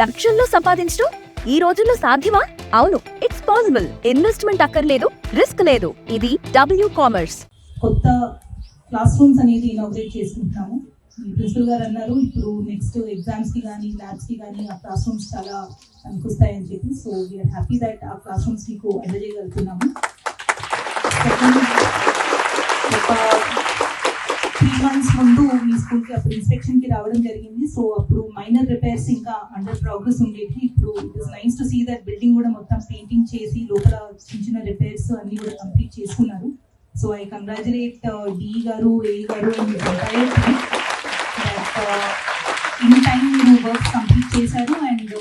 లక్షల్లో సంపాదించడం ఈ రోజుల్లో సాధ్యమా? అవును, ఇట్స్ పాసిబుల్. ఇన్వెస్ట్మెంట్ అక్కర్లేదు, రిస్క్ లేదు. ఇది W కామర్స్. కొత్త క్లాస్ రూమ్స్ అనేది ఇనాగ్రేట్ చేసుకుంటున్నాము. ప్రిన్సిపల్ గారు అన్నారు ఇప్పుడు నెక్స్ట్ ఎగ్జామ్స్ కి కానీ ల్యాబ్స్ కి కానీ ఆ క్లాస్ రూమ్స్ చాలా పనికొస్తాయని చెప్పి. సో వీఆర్ హ్యాపీ దట్ ఆ క్లాస్ రూమ్స్ మీకు అందజేయగలుగుతున్నాము. ఒక 3 months ముందు మీ స్కూల్కి అప్పుడు ఇన్స్పెక్షన్కి రావడం జరిగింది. సో అప్పుడు మైనర్ రిపేర్స్ ఇంకా అండర్ ప్రోగ్రెస్ ఉండేది. ఇప్పుడు it is nice to see that building కూడా మొత్తం పెయింటింగ్ చేసి లోపల చిన్న చిన్న రిపేర్స్ అన్ని కూడా కంప్లీట్ చేసుకున్నారు. సో ఐ కంగ్రాచులేట్ డి గారు, ఏ గారు and entire team that in time మీరు వర్క్ కంప్లీట్ చేశారు. అండ్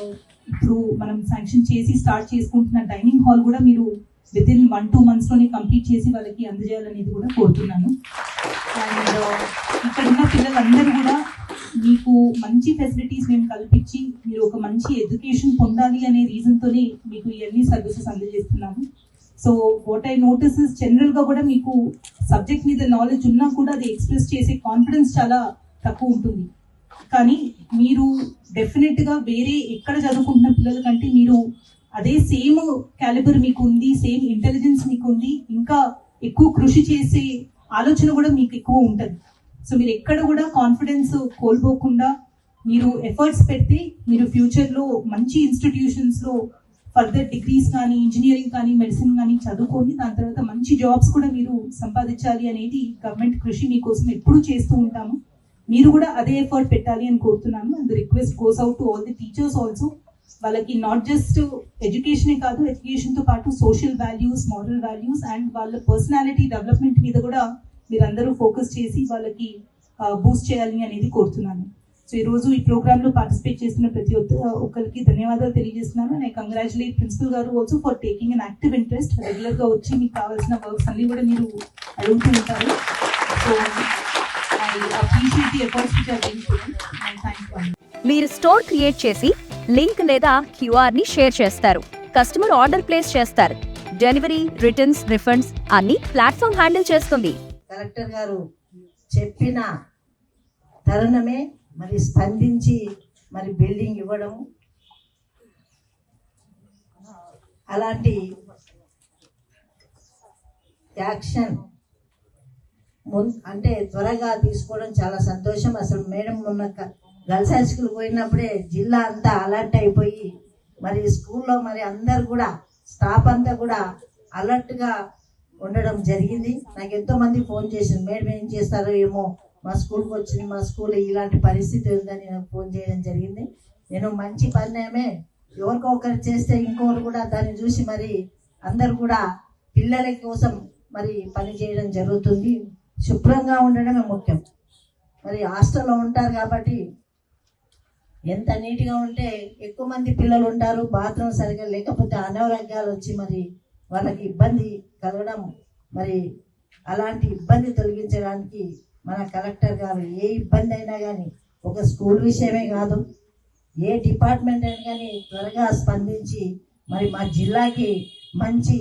ఇప్పుడు మనం శాంక్షన్ చేసి స్టార్ట్ చేసుకుంటున్న డైనింగ్ హాల్ కూడా మీరు వితిన్ 1-2 months లోనే కంప్లీట్ చేసి వాళ్ళకి అందజేయాలనేది కూడా కోరుతున్నాను. అండ్ ఇక్కడ ఉన్న పిల్లలందరూ కూడా మీకు మంచి ఫెసిలిటీస్ మేము కల్పించి మీరు ఒక మంచి ఎడ్యుకేషన్ పొందాలి అనే రీజన్తోనే మీకు ఇవన్నీ సర్వీసెస్ అందజేస్తున్నాము. So what I notice is జనరల్గా కూడా మీకు సబ్జెక్ట్ మీద నాలెడ్జ్ ఉన్నా కూడా అది ఎక్స్ప్రెస్ చేసే కాన్ఫిడెన్స్ చాలా తక్కువ ఉంటుంది. కానీ మీరు డెఫినెట్గా వేరే ఎక్కడ చదువుకుంటున్న పిల్లల కంటే మీరు అదే సేమ్ క్యాలిబర్ మీకు ఉంది, సేమ్ ఇంటెలిజెన్స్ మీకు ఉంది, ఇంకా ఎక్కువ కృషి చేసే ఆలోచన కూడా మీకు ఎక్కువ ఉంటుంది. సో మీరు ఎక్కడ కూడా కాన్ఫిడెన్స్ కోల్పోకుండా మీరు ఎఫర్ట్స్ పెడితే మీరు ఫ్యూచర్లో మంచి ఇన్స్టిట్యూషన్స్లో ఫర్దర్ డిగ్రీస్ కానీ ఇంజనీరింగ్ కానీ మెడిసిన్ కానీ చదువుకొని దాని తర్వాత మంచి జాబ్స్ కూడా మీరు సంపాదించాలి అనేది గవర్నమెంట్ కృషి మీకోసం ఎప్పుడూ చేస్తూ ఉంటాము. మీరు కూడా అదే ఎఫర్ట్ పెట్టాలి అని కోరుతున్నాను. And the request goes out to all the teachers also. వాళ్ళకి నాట్ జస్ట్ ఎడ్యుకేషనే కాదు, ఎడ్యుకేషన్తో పాటు social values, moral values and వాళ్ళ పర్సనాలిటీ డెవలప్మెంట్ మీద కూడా మీరందరూ ఫోకస్ చేసి వాళ్ళకి బూస్ట్ చేయాలి అనేది కోరుతున్నాను. సో ఈరోజు ఈ ప్రోగ్రాంలో పార్టిసిపేట్ చేస్తున్న ప్రతి ఒక్కరికి ధన్యవాదాలు తెలియజేస్తున్నాను. అండ్ ఐ కంగ్రాచులేట్ ప్రిన్సిపల్ గారు also for taking an active interest. రెగ్యులర్గా వచ్చి మీకు కావాల్సిన వర్క్స్ అన్ని కూడా మీరు అడుగుతూ ఉంటారు. So I appreciate the efforts which are doing today. Thank you. మీరు స్టోర్ క్రియేట్ చేసి లింక్ లేదా QR ని షేర్ చేస్తారు. కస్టమర్ ఆర్డర్ ప్లేస్ చేస్తారు. డెలివరీ, రిటర్న్స్, రిఫండ్స్ అన్ని ప్లాట్ఫామ్ హ్యాండిల్ చేస్తుంది. కలెక్టర్ గారు చెప్పిన తరుణమే మరి స్పందించి మరి బిల్డింగ్ ఇవ్వడం, అలాంటి యాక్షన్ అంటే త్వరగా తీసుకోవడం చాలా సంతోషం. అసలు మేడం మొన్న గర్ల్స్ హై స్కూల్ పోయినప్పుడే జిల్లా అంతా అలర్ట్ అయిపోయి మరి స్కూల్లో మరి అందరు కూడా స్టాఫ్ అంతా కూడా అలర్ట్గా ఉండడం జరిగింది. నాకు ఎంతో మంది ఫోన్ చేసింది, మేడం ఏం చేస్తారో ఏమో, మా స్కూల్కి వచ్చింది, మా స్కూల్లో ఇలాంటి పరిస్థితి ఉందని నాకు ఫోన్ చేయడం జరిగింది. నేను మంచి పరిణామే, ఎవరికో ఒకరు చేస్తే ఇంకొకరు కూడా దాన్ని చూసి మరి అందరు కూడా పిల్లల కోసం మరి పని చేయడం జరుగుతుంది. శుభ్రంగా ఉండడమే ముఖ్యం. మరి హాస్టల్లో ఉంటారు కాబట్టి ఎంత నీట్గా ఉంటే ఎక్కువ మంది పిల్లలు ఉంటారు, బాత్రూమ్ సరిగ్గా లేకపోతే అనారోగ్యాలు వచ్చి మరి వాళ్ళకి ఇబ్బంది కలగడం, మరి అలాంటి ఇబ్బంది తొలగించడానికి మన కలెక్టర్ గారు ఏ ఇబ్బంది అయినా కానీ ఒక స్కూల్ విషయమే కాదు ఏ డిపార్ట్మెంట్ అయినా కానీ త్వరగా స్పందించి మరి మా జిల్లాకి మంచి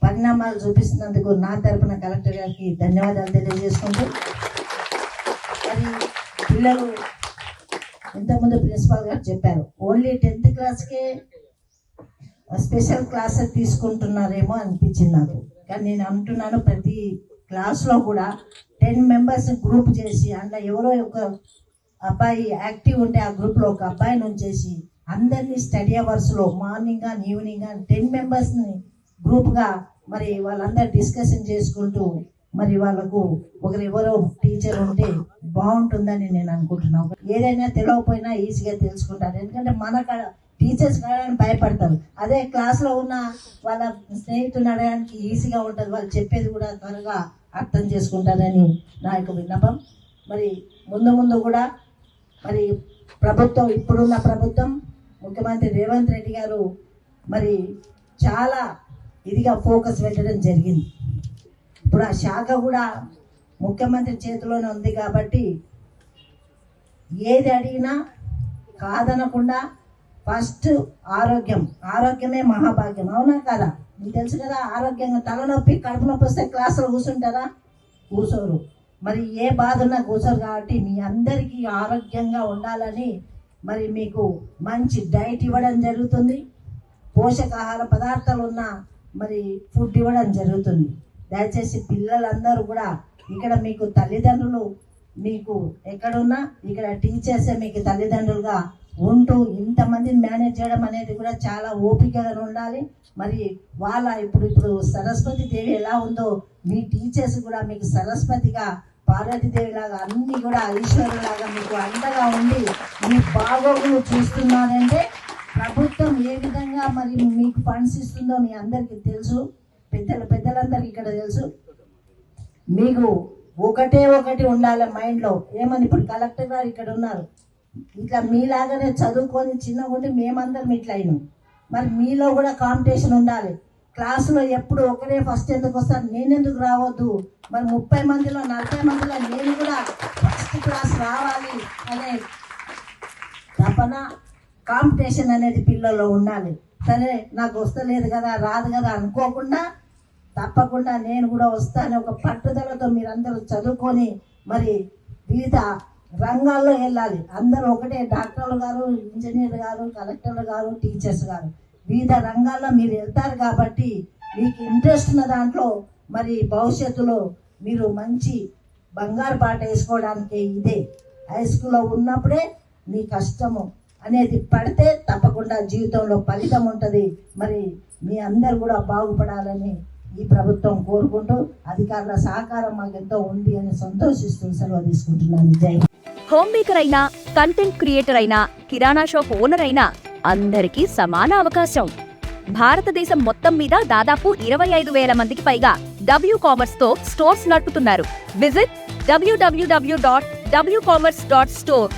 పరిణామాలు చూపిస్తున్నందుకు నా తరపున కలెక్టర్ గారికి ధన్యవాదాలు తెలియజేసుకుంటూ, మరి పిల్లలు ఇంతకుముందు ప్రిన్సిపాల్ గారు చెప్పారు ఓన్లీ 10th క్లాస్కే స్పెషల్ క్లాసెస్ తీసుకుంటున్నారేమో అనిపించింది నాకు. కానీ నేను అంటున్నాను ప్రతి క్లాస్లో కూడా 10 members గ్రూప్ చేసి అందులో ఎవరో ఒక అబ్బాయి యాక్టివ్ ఉంటే ఆ గ్రూప్లో ఒక అబ్బాయిని ఉంచేసి అందరినీ స్టడీ అవర్స్లో మార్నింగ్ కానీ ఈవినింగ్ కానీ 10 members గ్రూప్గా మరి వాళ్ళందరూ డిస్కషన్ చేసుకుంటూ మరి వాళ్ళకు ఎవరో టీచర్ ఉంటే బాగుంటుందని నేను అనుకుంటున్నాను. ఏదైనా తెలియకపోయినా ఈజీగా తెలుసుకుంటారు. ఎందుకంటే మన టీచర్స్ కాదని భయపడతారు. అదే క్లాస్లో ఉన్న వాళ్ళ స్నేహితులను అడగడానికి ఈజీగా ఉంటుంది, వాళ్ళు చెప్పేది కూడా త్వరగా అర్థం చేసుకుంటారని నా యొక్క విన్నపం. మరి ముందు కూడా మరి ప్రభుత్వం, ఇప్పుడున్న ప్రభుత్వం, ముఖ్యమంత్రి రేవంత్ రెడ్డి గారు మరి చాలా ఇదిగా ఫోకస్ పెట్టడం జరిగింది. ఇప్పుడు ఆ శాఖ కూడా ముఖ్యమంత్రి చేతిలోనే ఉంది కాబట్టి ఏది అడిగినా కాదనకుండా ఫస్ట్ ఆరోగ్యమే మహాభాగ్యం. అవునా కదా? మీకు తెలుసు కదా, ఆరోగ్యంగా తలనొప్పి కడుపు నొప్పి వస్తే క్లాసులో కూర్చుంటారా? కూర్చోరు. మరి ఏ బాధ ఉన్నా కూర్చోరు. కాబట్టి మీ అందరికీ ఆరోగ్యంగా ఉండాలని మరి మీకు మంచి డైట్ ఇవ్వడం జరుగుతుంది. పోషకాహార పదార్థాలు ఉన్న మరి ఫుడ్ ఇవ్వడం జరుగుతుంది. దయచేసి పిల్లలందరూ కూడా ఇక్కడ మీకు తల్లిదండ్రులు మీకు ఎక్కడున్నా ఇక్కడ టీచర్సే మీకు తల్లిదండ్రులుగా ఉంటూ ఇంతమందిని మేనేజ్ చేయడం అనేది కూడా చాలా ఓపికగా ఉండాలి. మరి వాళ్ళ ఇప్పుడు సరస్వతి దేవి ఎలా ఉందో మీ టీచర్స్ కూడా మీకు సరస్వతిగా పార్వతీదేవి లాగా అన్ని కూడా ఈశ్వరులాగా మీకు అండగా ఉండి మీ బాగోగులు చూస్తున్నారంటే ప్రభుత్వం ఏ విధంగా మరి మీకు ఫండ్స్ ఇస్తుందో మీ అందరికీ తెలుసు. పెద్దలందరికీ ఇక్కడ తెలుసు. మీకు ఒకటి ఉండాలి మైండ్లో. ఏమని ఇప్పుడు కలెక్టర్ గారు ఇక్కడ ఉన్నారు, ఇట్లా మీలాగానే చదువుకొని చిన్నగా ఉండి మేమందరం ఇట్లా అయినాం. మరి మీలో కూడా కాంపిటీషన్ ఉండాలి. క్లాసులో ఎప్పుడు ఒకరే ఫస్ట్ ఎందుకు వస్తారు, నేనెందుకు రావద్దు, మరి 30 మందిలో 40 మందిలో నేను కూడా ఫస్ట్ క్లాస్ రావాలి అనే తపన కాంపిటీషన్ అనేది పిల్లల్లో ఉండాలి. సరే నాకు వస్తలేదు కదా రాదు కదా అనుకోకుండా తప్పకుండా నేను కూడా వస్తాను ఒక పట్టుదలతో మీరందరూ చదువుకొని మరి వివిధ రంగాల్లో వెళ్ళాలి. అందరూ ఒకటే డాక్టర్లు గారు, ఇంజనీర్ గారు, కలెక్టర్లు గారు, టీచర్స్ గారు వివిధ రంగాల్లో మీరు వెళ్తారు కాబట్టి మీకు ఇంట్రెస్ట్ ఉన్న దాంట్లో మరి భవిష్యత్తులో మీరు మంచి బంగారు బాట వేసుకోవడానికి ఇదే హై స్కూల్లో ఉన్నప్పుడే మీ కష్టము అనేది పడితే తప్పకుండా జీవితంలో ఫలితం ఉంటుంది. మరి మీ అందరు కూడా బాగుపడాలని ఈ ప్రభుత్వం కోరుకుంటూ అధికారుల సహకారం మాకు ఎంతో ఉంది అని సంతోషిస్తూ సెలవు తీసుకుంటున్నాను. జై హోమ్ మేకర్ అయినా, కంటెంట్ క్రియేటర్ అయినా, కిరాణా షాప్ ఓనర్ అయినా అందరికీ సమాన అవకాశం. భారతదేశం మొత్తం మీద దాదాపు 25,000 మందికి పైగా WCommerce తో స్టోర్స్ నడుపుతున్నారు. Visit www.wcommerce.store